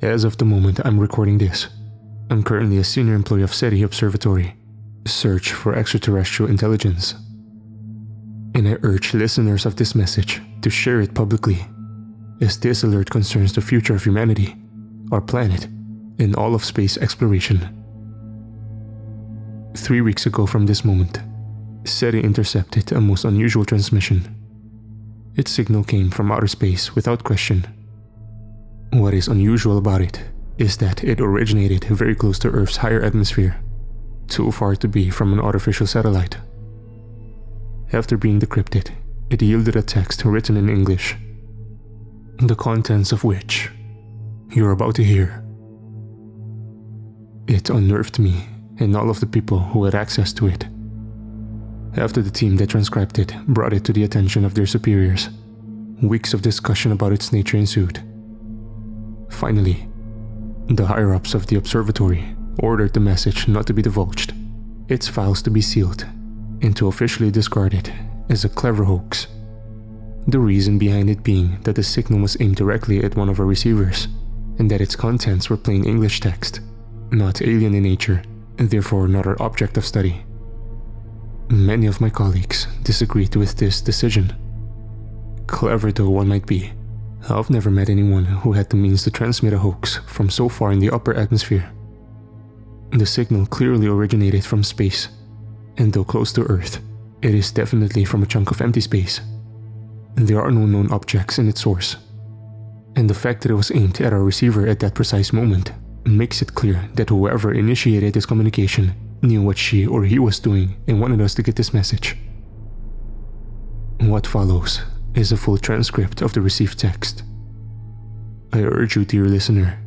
As of the moment I'm recording this, I'm currently a senior employee of SETI Observatory, Search for Extraterrestrial Intelligence. And I urge listeners of this message to share it publicly, as this alert concerns the future of humanity, our planet, and all of space exploration. 3 weeks ago from this moment, SETI intercepted a most unusual transmission. Its signal came from outer space without question. What is unusual about it is that it originated very close to Earth's higher atmosphere, too far to be from an artificial satellite. After being decrypted, it yielded a text written in English, the contents of which you're about to hear. It unnerved me and all of the people who had access to it. After the team that transcribed it brought it to the attention of their superiors, weeks of discussion about its nature ensued. Finally, the higher-ups of the observatory ordered the message not to be divulged, its files to be sealed, and to officially discard it as a clever hoax. The reason behind it being that the signal was aimed directly at one of our receivers, and that its contents were plain English text, not alien in nature, and therefore not our object of study. Many of my colleagues disagreed with this decision. Clever though one might be, I've never met anyone who had the means to transmit a hoax from so far in the upper atmosphere. The signal clearly originated from space, and though close to Earth, it is definitely from a chunk of empty space. There are no known objects in its source, and the fact that it was aimed at our receiver at that precise moment makes it clear that whoever initiated this communication knew what she or he was doing and wanted us to get this message. What follows is a full transcript of the received text. I urge you, dear listener,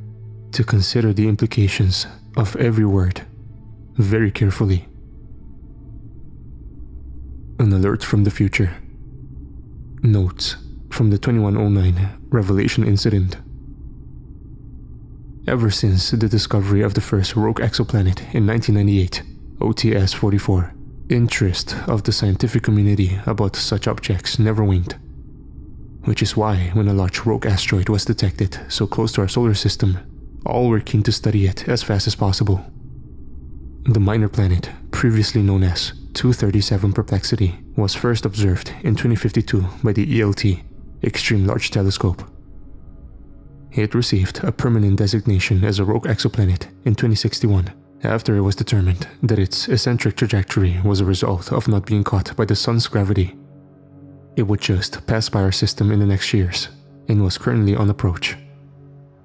to consider the implications of every word very carefully. An alert from the future. Notes from the 2109 Revelation incident. Ever since the discovery of the first rogue exoplanet in 1998, OTS-44, interest of the scientific community about such objects never waned. Which is why, when a large rogue asteroid was detected so close to our solar system, all were keen to study it as fast as possible. The minor planet, previously known as 237 Perplexity, was first observed in 2052 by the ELT, Extreme Large Telescope. It received a permanent designation as a rogue exoplanet in 2061, after it was determined that its eccentric trajectory was a result of not being caught by the sun's gravity. It would just pass by our system in the next years, and was currently on approach.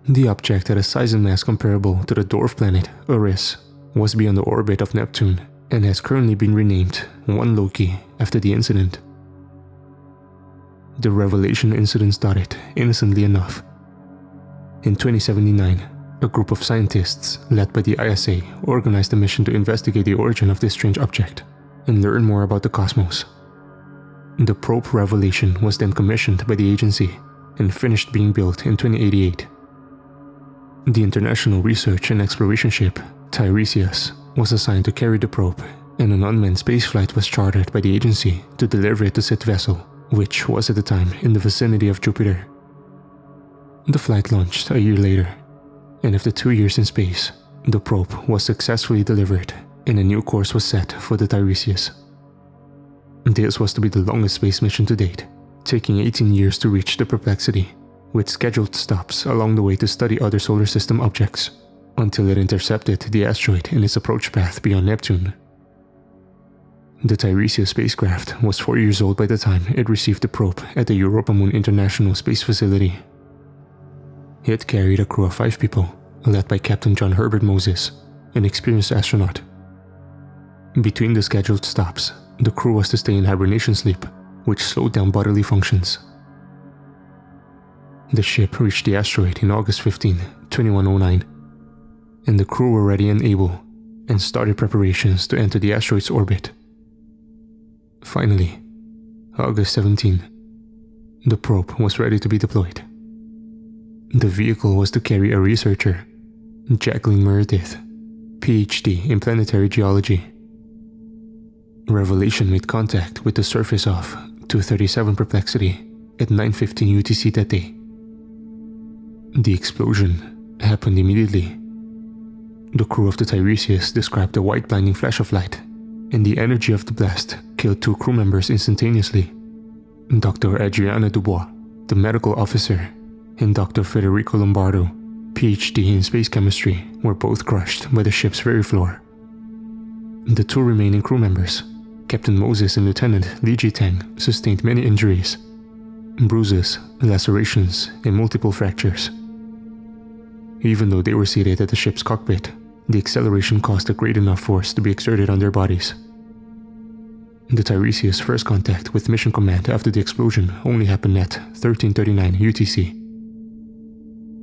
The object had a size and mass comparable to the dwarf planet Eris, was beyond the orbit of Neptune, and has currently been renamed 1 Loki after the incident. The Revelation incident started innocently enough. In 2079, a group of scientists led by the ISA organized a mission to investigate the origin of this strange object and learn more about the cosmos. The probe Revelation was then commissioned by the agency and finished being built in 2088. The International Research and Exploration Ship, Tiresias, was assigned to carry the probe, and an unmanned spaceflight was chartered by the agency to deliver it to said vessel, which was at the time in the vicinity of Jupiter. The flight launched a year later, and after 2 years in space, the probe was successfully delivered and a new course was set for the Tiresias. This was to be the longest space mission to date, taking 18 years to reach the Perplexity, with scheduled stops along the way to study other solar system objects, until it intercepted the asteroid in its approach path beyond Neptune. The Tiresias spacecraft was 4 years old by the time it received the probe at the Europa Moon International Space Facility. It carried a crew of 5 people, led by Captain John Herbert Moses, an experienced astronaut. Between the scheduled stops, the crew was to stay in hibernation sleep, which slowed down bodily functions. The ship reached the asteroid in August 15, 2109, and the crew were ready and able, and started preparations to enter the asteroid's orbit. Finally, August 17, the probe was ready to be deployed. The vehicle was to carry a researcher, Jacqueline Meredith, PhD in planetary geology. Revelation made contact with the surface of 237 Perplexity at 9:15 UTC that day. The explosion, happened immediately. The crew of the Tiresias described a white blinding flash of light, and the energy of the blast killed 2 crew members instantaneously. Dr. Adriana Dubois, the medical officer, and Dr. Federico Lombardo, PhD in space chemistry, were both crushed by the ship's very floor. The 2 remaining crew members, Captain Moses and Lieutenant Li Jitang, sustained many injuries, bruises, lacerations, and multiple fractures. Even though they were seated at the ship's cockpit, the acceleration caused a great enough force to be exerted on their bodies. The Tiresias' first contact with Mission Command after the explosion only happened at 1339 UTC.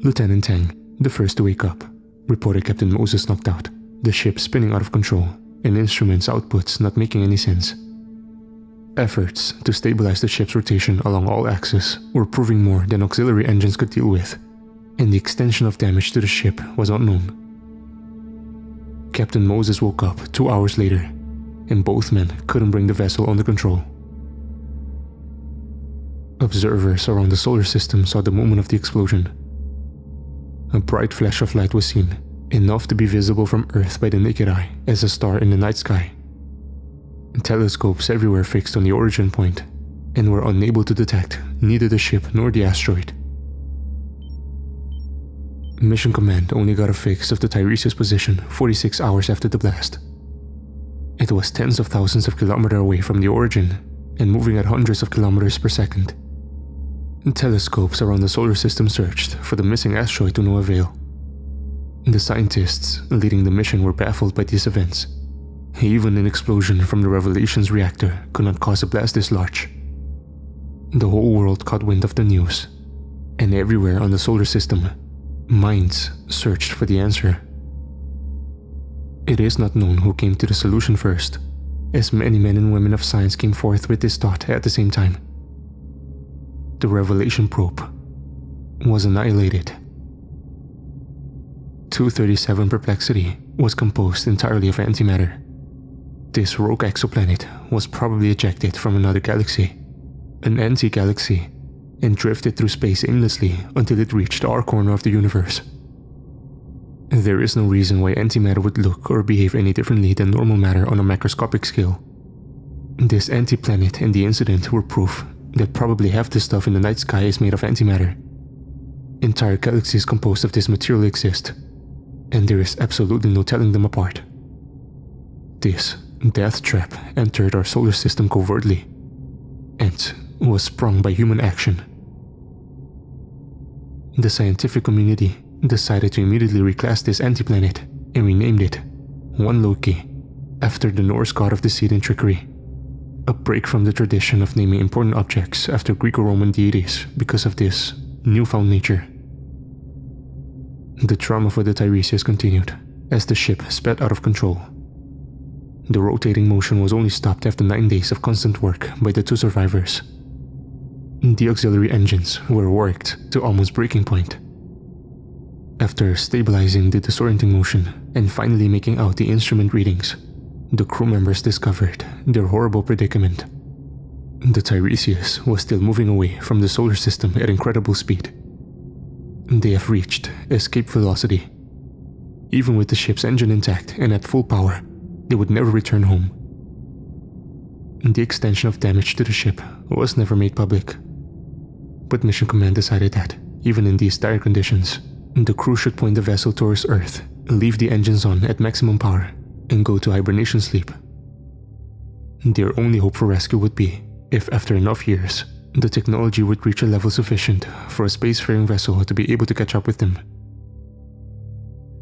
Lieutenant Tang, the first to wake up, reported Captain Moses knocked out, the ship spinning out of control, and instruments outputs not making any sense. Efforts to stabilize the ship's rotation along all axes were proving more than auxiliary engines could deal with, and the extension of damage to the ship was unknown. Captain Moses woke up 2 hours later, and both men couldn't bring the vessel under control. Observers around the solar system saw the moment of the explosion. A bright flash of light was seen, enough to be visible from Earth by the naked eye as a star in the night sky. Telescopes everywhere fixed on the origin point, and were unable to detect neither the ship nor the asteroid. Mission Command only got a fix of the Tiresias' position 46 hours after the blast. It was tens of thousands of kilometers away from the origin and moving at hundreds of kilometers per second. Telescopes around the solar system searched for the missing asteroid to no avail. The scientists leading the mission were baffled by these events. Even an explosion from the Revelations reactor could not cause a blast this large. The whole world caught wind of the news, and everywhere on the solar system, minds searched for the answer. It is not known who came to the solution first, as many men and women of science came forth with this thought at the same time. The Revelation probe was annihilated. 237 Perplexity was composed entirely of antimatter. This rogue exoplanet was probably ejected from another galaxy, an anti-galaxy, and drifted through space aimlessly until it reached our corner of the universe. There is no reason why antimatter would look or behave any differently than normal matter on a macroscopic scale. This anti-planet and the incident were proof that probably half the stuff in the night sky is made of antimatter. Entire galaxies composed of this material exist, and there is absolutely no telling them apart. This death trap entered our solar system covertly, and was sprung by human action. The scientific community decided to immediately reclass this antiplanet and renamed it One Loki, after the Norse god of deceit and trickery, a break from the tradition of naming important objects after Greco-Roman deities because of this newfound nature. The drama for the Tiresias continued as the ship sped out of control. The rotating motion was only stopped after 9 days of constant work by the 2 survivors. The auxiliary engines were worked to almost breaking point. After stabilizing the disorienting motion and finally making out the instrument readings, the crew members discovered their horrible predicament. The Tiresias was still moving away from the solar system at incredible speed. They have reached escape velocity. Even with the ship's engine intact and at full power, they would never return home. The extension of damage to the ship was never made public. But Mission Command decided that, even in these dire conditions, the crew should point the vessel towards Earth, leave the engines on at maximum power, and go to hibernation sleep. Their only hope for rescue would be if, after enough years, the technology would reach a level sufficient for a spacefaring vessel to be able to catch up with them.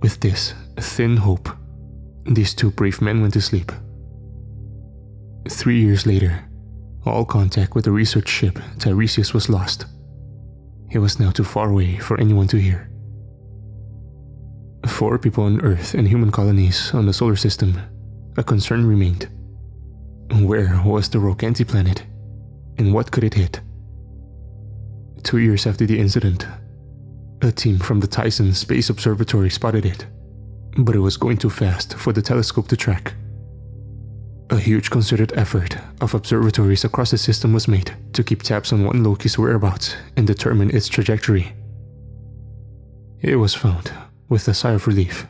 With this thin hope, these 2 brave men went to sleep. 3 years later, all contact with the research ship Tiresias was lost. It was now too far away for anyone to hear. 4 people on Earth and human colonies on the solar system, a concern remained. Where was the rogue antiplanet, and what could it hit? 2 years after the incident, a team from the Tyson Space Observatory spotted it, but it was going too fast for the telescope to track. A huge concerted effort of observatories across the system was made to keep tabs on One Loki's whereabouts and determine its trajectory. It was found with a sigh of relief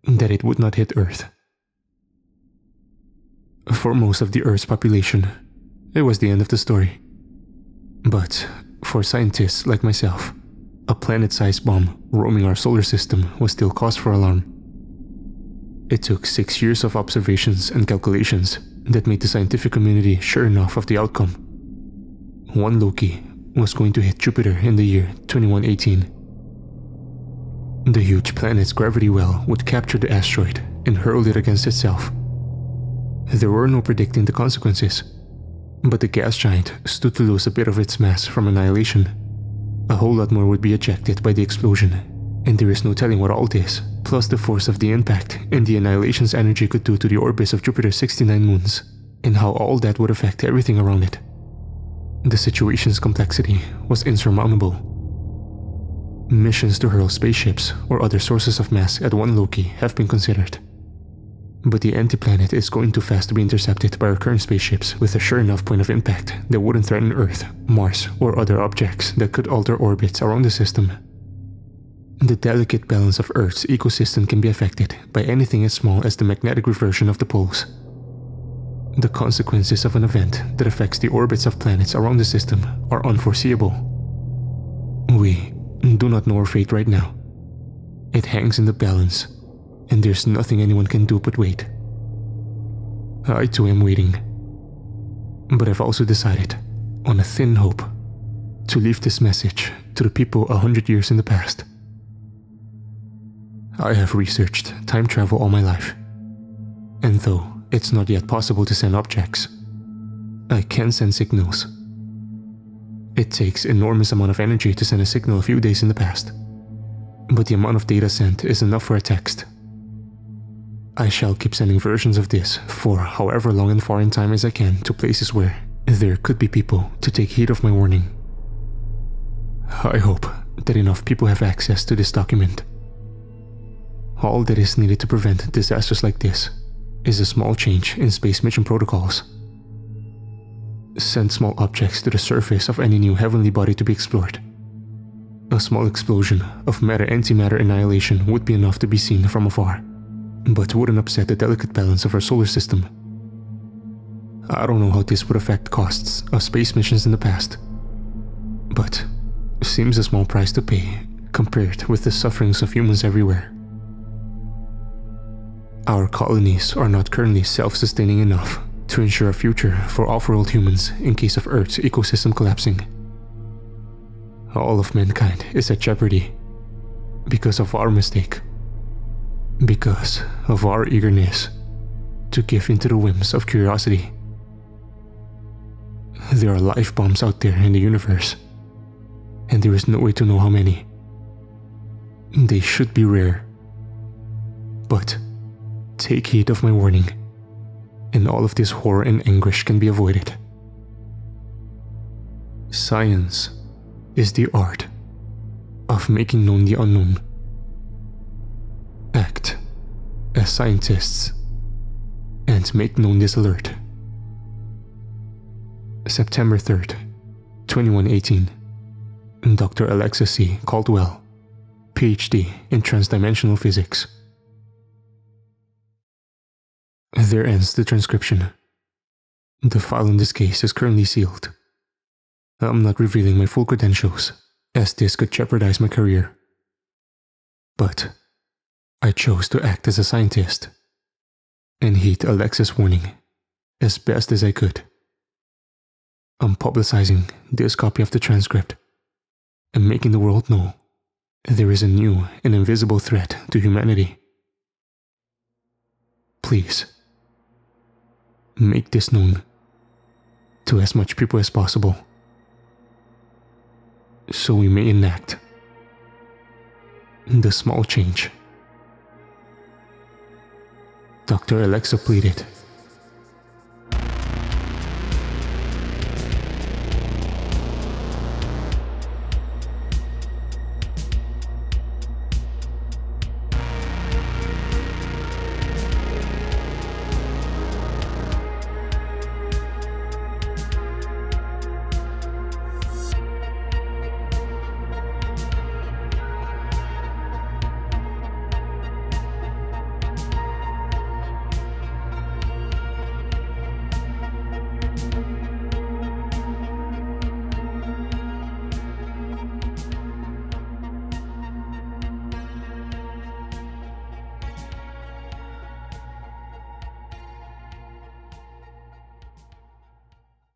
that it would not hit Earth. For most of the Earth's population, it was the end of the story. But for scientists like myself, a planet-sized bomb roaming our solar system was still cause for alarm. It took 6 years of observations and calculations that made the scientific community sure enough of the outcome. One Loki was going to hit Jupiter in the year 2118. The huge planet's gravity well would capture the asteroid and hurl it against itself. There were no predicting the consequences, but the gas giant stood to lose a bit of its mass from annihilation. A whole lot more would be ejected by the explosion, and there is no telling what all this, plus the force of the impact and the annihilation's energy could do to the orbits of Jupiter's 69 moons, and how all that would affect everything around it. The situation's complexity was insurmountable. Missions to hurl spaceships or other sources of mass at one Loki have been considered. But the anti-planet is going too fast to be intercepted by our current spaceships with a sure enough point of impact that wouldn't threaten Earth, Mars, or other objects that could alter orbits around the system. The delicate balance of Earth's ecosystem can be affected by anything as small as the magnetic reversion of the poles. The consequences of an event that affects the orbits of planets around the system are unforeseeable. We do not know our fate right now. It hangs in the balance, and there's nothing anyone can do but wait. I too am waiting. But I've also decided, on a thin hope, to leave this message to the people 100 years in the past. I have researched time travel all my life, and though it's not yet possible to send objects, I can send signals. It takes enormous amount of energy to send a signal a few days in the past, but the amount of data sent is enough for a text. I shall keep sending versions of this for however long and far in time as I can to places where there could be people to take heed of my warning. I hope that enough people have access to this document. All that is needed to prevent disasters like this is a small change in space mission protocols. Send small objects to the surface of any new heavenly body to be explored. A small explosion of matter-antimatter annihilation would be enough to be seen from afar, but wouldn't upset the delicate balance of our solar system. I don't know how this would affect costs of space missions in the past, but seems a small price to pay compared with the sufferings of humans everywhere. Our colonies are not currently self-sustaining enough to ensure a future for off-world humans in case of Earth's ecosystem collapsing. All of mankind is at jeopardy because of our mistake, because of our eagerness to give in to the whims of curiosity. There are life bombs out there in the universe, and there is no way to know how many. They should be rare, but take heed of my warning, and all of this horror and anguish can be avoided. Science is the art of making known the unknown. Act as scientists and make known this alert. September 3rd, 2118. Dr. Alexa C. Caldwell, PhD in Transdimensional Physics. There ends the transcription. The file in this case is currently sealed. I'm not revealing my full credentials, as this could jeopardize my career. But I chose to act as a scientist and heed Alexa's warning as best as I could. I'm publicizing this copy of the transcript and making the world know there is a new and invisible threat to humanity. Please, make this known to as much people as possible, so we may enact the small change Dr. Alexa pleaded.